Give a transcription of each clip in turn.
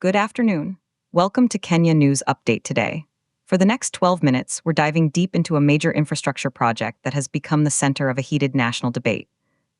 Good afternoon. Welcome to Kenya News Update today. For the next 12 minutes, we're diving deep into a major infrastructure project that has become the center of a heated national debate.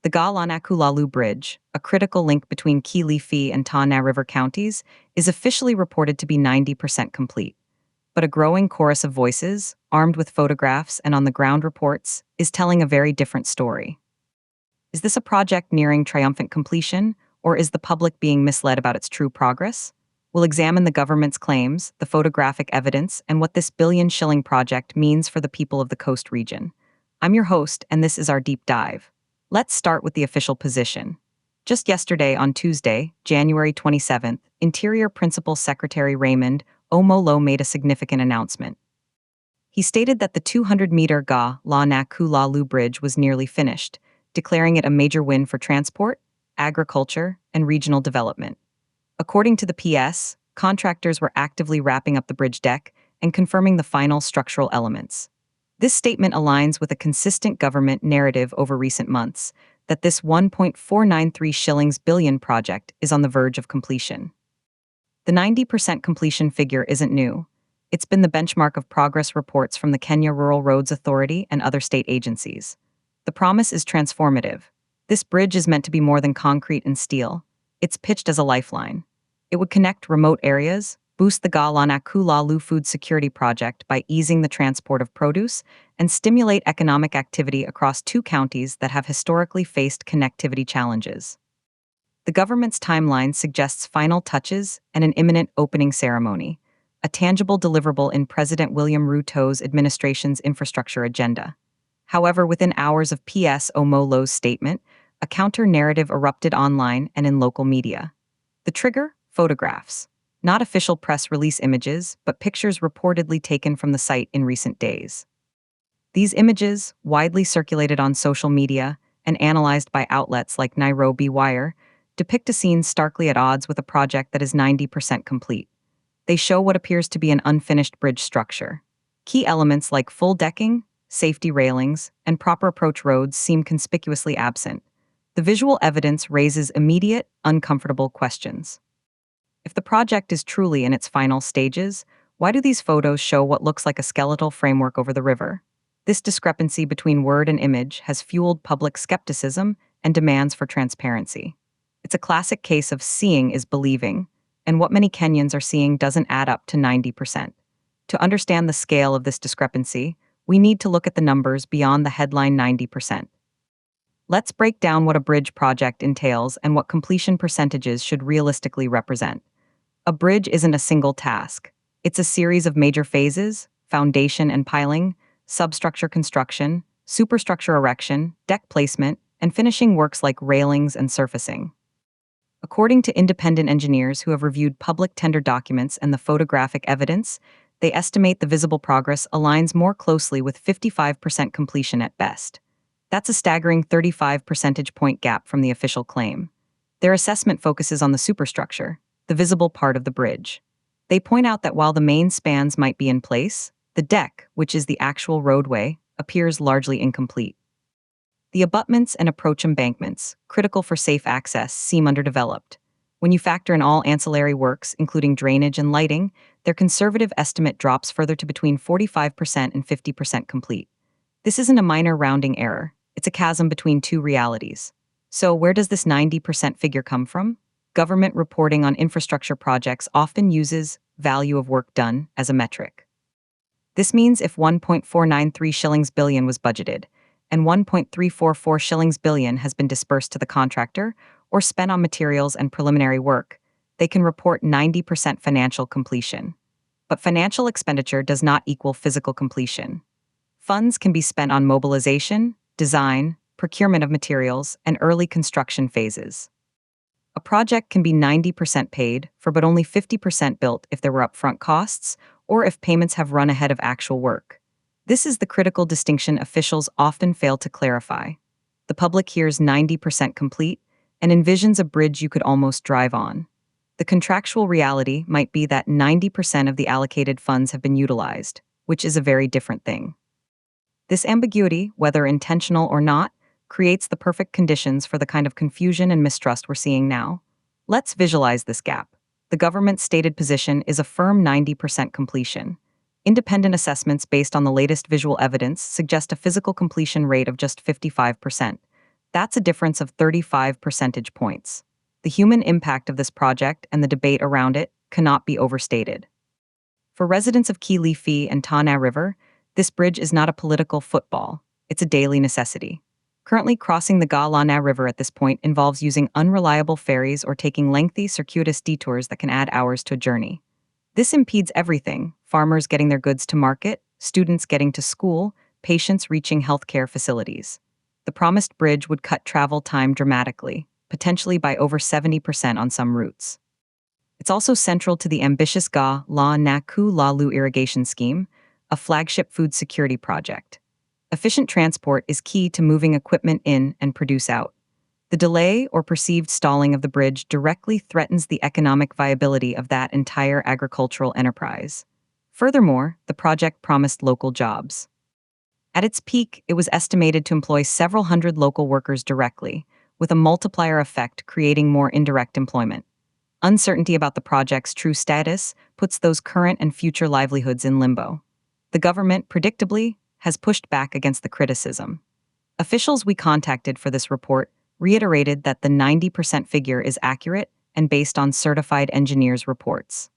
The Galana Kulalu Bridge, a critical link between Kilifi and Tana River counties, is officially reported to be 90% complete. But a growing chorus of voices, armed with photographs and on-the-ground reports, is telling a very different story. Is this a project nearing triumphant completion, or is the public being misled about its true progress? We'll examine the government's claims, the photographic evidence, and what this billion-shilling project means for the people of the coast region. I'm your host, and this is our deep dive. Let's start with the official position. Just yesterday, on Tuesday, January 27th, Interior Principal Secretary Raymond Omolo made a significant announcement. He stated that the 200-meter Galana Kulalu Bridge was nearly finished, declaring it a major win for transport, agriculture, and regional development. According to the PS, contractors were actively wrapping up the bridge deck and confirming the final structural elements. This statement aligns with a consistent government narrative over recent months that this 1.493 shillings billion project is on the verge of completion. The 90% completion figure isn't new. It's been the benchmark of progress reports from the Kenya Rural Roads Authority and other state agencies. The promise is transformative. This bridge is meant to be more than concrete and steel. It's pitched as a lifeline. It would connect remote areas, boost the Galana Kulalu food security project by easing the transport of produce, and stimulate economic activity across two counties that have historically faced connectivity challenges. The government's timeline suggests final touches and an imminent opening ceremony, a tangible deliverable in President William Ruto's administration's infrastructure agenda. However, within hours of PS Omolo's statement, a counter-narrative erupted online and in local media. The trigger? Photographs. Not official press release images, but pictures reportedly taken from the site in recent days. These images, widely circulated on social media and analyzed by outlets like Nairobi Wire, depict a scene starkly at odds with a project that is 90% complete. They show what appears to be an unfinished bridge structure. Key elements like full decking, safety railings, and proper approach roads seem conspicuously absent. The visual evidence raises immediate, uncomfortable questions. If the project is truly in its final stages, why do these photos show what looks like a skeletal framework over the river? This discrepancy between word and image has fueled public skepticism and demands for transparency. It's a classic case of seeing is believing, and what many Kenyans are seeing doesn't add up to 90%. To understand the scale of this discrepancy, we need to look at the numbers beyond the headline 90%. Let's break down what a bridge project entails and what completion percentages should realistically represent. A bridge isn't a single task. It's a series of major phases: foundation and piling, substructure construction, superstructure erection, deck placement, and finishing works like railings and surfacing. According to independent engineers who have reviewed public tender documents and the photographic evidence, they estimate the visible progress aligns more closely with 55% completion at best. That's a staggering 35 percentage point gap from the official claim. Their assessment focuses on the superstructure, the visible part of the bridge. They point out that while the main spans might be in place, the deck, which is the actual roadway, appears largely incomplete. The abutments and approach embankments, critical for safe access, seem underdeveloped. When you factor in all ancillary works, including drainage and lighting, their conservative estimate drops further to between 45% and 50% complete. This isn't a minor rounding error. It's a chasm between two realities. So where does this 90% figure come from? Government reporting on infrastructure projects often uses value of work done as a metric. This means if 1.493 shillings billion was budgeted, and 1.344 shillings billion has been dispersed to the contractor or spent on materials and preliminary work, they can report 90% financial completion. But financial expenditure does not equal physical completion. Funds can be spent on mobilization, design, procurement of materials, and early construction phases. A project can be 90% paid for but only 50% built if there were upfront costs or if payments have run ahead of actual work. This is the critical distinction officials often fail to clarify. The public hears 90% complete and envisions a bridge you could almost drive on. The contractual reality might be that 90% of the allocated funds have been utilized, which is a very different thing. This ambiguity, whether intentional or not, creates the perfect conditions for the kind of confusion and mistrust we're seeing now. Let's visualize this gap. The government's stated position is a firm 90% completion. Independent assessments based on the latest visual evidence suggest a physical completion rate of just 55%. That's a difference of 35 percentage points. The human impact of this project and the debate around it cannot be overstated. For residents of Kilifi and Tana River, this bridge is not a political football, it's a daily necessity. Currently, crossing the Galana River at this point involves using unreliable ferries or taking lengthy, circuitous detours that can add hours to a journey. This impedes everything: farmers getting their goods to market, students getting to school, patients reaching healthcare facilities. The promised bridge would cut travel time dramatically, potentially by over 70% on some routes. It's also central to the ambitious Galana Kulalu irrigation scheme, a flagship food security project. Efficient transport is key to moving equipment in and produce out. The delay or perceived stalling of the bridge directly threatens the economic viability of that entire agricultural enterprise. Furthermore, the project promised local jobs. At its peak, it was estimated to employ several hundred local workers directly, with a multiplier effect creating more indirect employment. Uncertainty about the project's true status puts those current and future livelihoods in limbo. The government, predictably, has pushed back against the criticism. Officials we contacted for this report reiterated that the 90% figure is accurate and based on certified engineers' reports.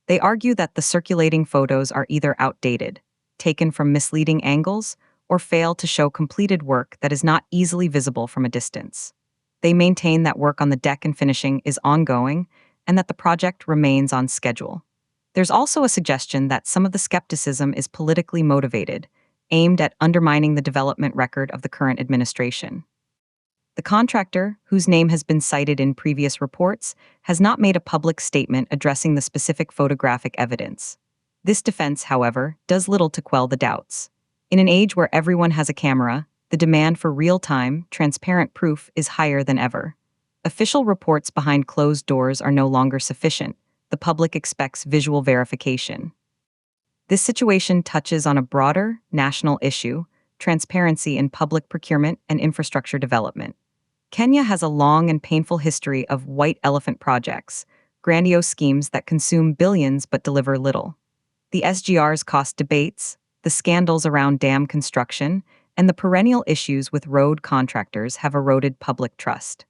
They argue that the circulating photos are either outdated, taken from misleading angles, or fail to show completed work that is not easily visible from a distance. They maintain that work on the deck and finishing is ongoing and that the project remains on schedule. There's also a suggestion that some of the skepticism is politically motivated, aimed at undermining the development record of the current administration. The contractor, whose name has been cited in previous reports, has not made a public statement addressing the specific photographic evidence. This defense, however, does little to quell the doubts. In an age where everyone has a camera, the demand for real-time, transparent proof is higher than ever. Official reports behind closed doors are no longer sufficient. The public expects visual verification. This situation touches on a broader, national issue: transparency in public procurement and infrastructure development. Kenya has a long and painful history of white elephant projects, grandiose schemes that consume billions but deliver little. The SGR's cost debates, the scandals around dam construction, and the perennial issues with road contractors have eroded public trust.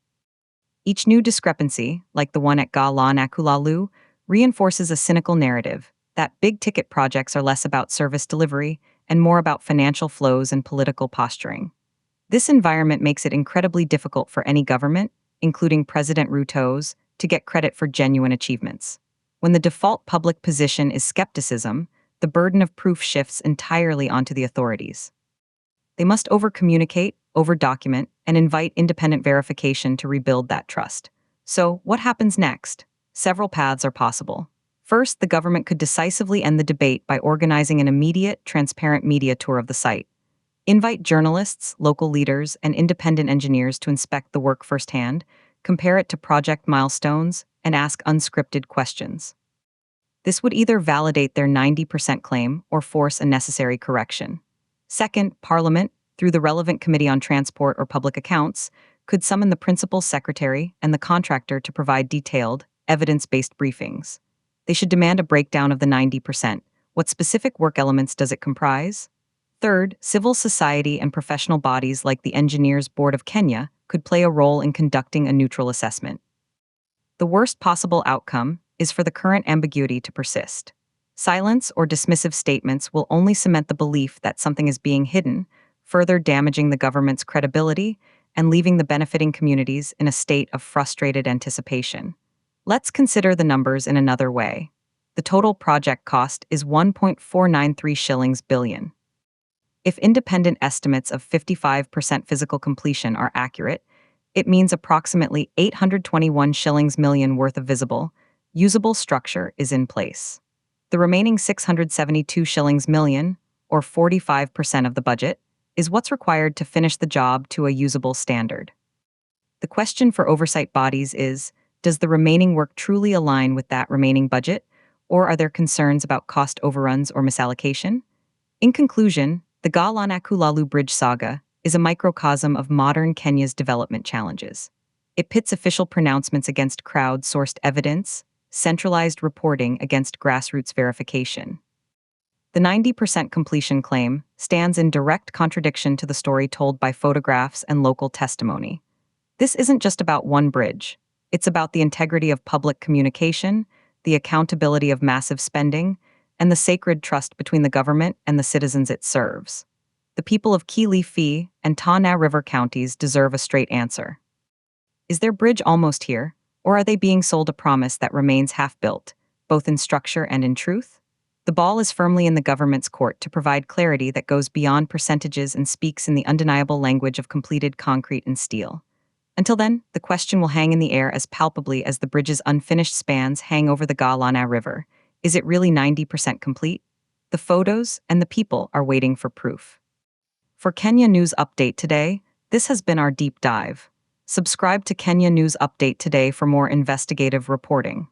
Each new discrepancy, like the one at Galana Kulalu, reinforces a cynical narrative that big-ticket projects are less about service delivery and more about financial flows and political posturing. This environment makes it incredibly difficult for any government, including President Ruto's, to get credit for genuine achievements. When the default public position is skepticism, the burden of proof shifts entirely onto the authorities. They must over-communicate, over-document, and invite independent verification to rebuild that trust. So, what happens next? Several paths are possible. First, the government could decisively end the debate by organizing an immediate, transparent media tour of the site. Invite journalists, local leaders, and independent engineers to inspect the work firsthand, compare it to project milestones, and ask unscripted questions. This would either validate their 90% claim or force a necessary correction. Second, Parliament, through the relevant Committee on Transport or Public Accounts, could summon the Principal Secretary and the contractor to provide detailed, evidence-based briefings. They should demand a breakdown of the 90%. What specific work elements does it comprise? Third, civil society and professional bodies like the Engineers Board of Kenya could play a role in conducting a neutral assessment. The worst possible outcome is for the current ambiguity to persist. Silence or dismissive statements will only cement the belief that something is being hidden, further damaging the government's credibility and leaving the benefiting communities in a state of frustrated anticipation. Let's consider the numbers in another way. The total project cost is 1.493 shillings billion. If independent estimates of 55% physical completion are accurate, it means approximately 821 shillings million worth of visible, usable structure is in place. The remaining 672 shillings million, or 45% of the budget, is what's required to finish the job to a usable standard. The question for oversight bodies is, does the remaining work truly align with that remaining budget, or are there concerns about cost overruns or misallocation? In conclusion, the Galana Kulalu Bridge saga is a microcosm of modern Kenya's development challenges. It pits official pronouncements against crowd-sourced evidence, centralized reporting against grassroots verification. The 90% completion claim stands in direct contradiction to the story told by photographs and local testimony. This isn't just about one bridge. It's about the integrity of public communication, the accountability of massive spending, and the sacred trust between the government and the citizens it serves. The people of Kili Phi and Ta River counties deserve a straight answer. Is their bridge almost here, or are they being sold a promise that remains half-built, both in structure and in truth? The ball is firmly in the government's court to provide clarity that goes beyond percentages and speaks in the undeniable language of completed concrete and steel. Until then, the question will hang in the air as palpably as the bridge's unfinished spans hang over the Galana River. Is it really 90% complete? The photos and the people are waiting for proof. For Kenya News Update today, this has been our deep dive. Subscribe to Kenya News Update today for more investigative reporting.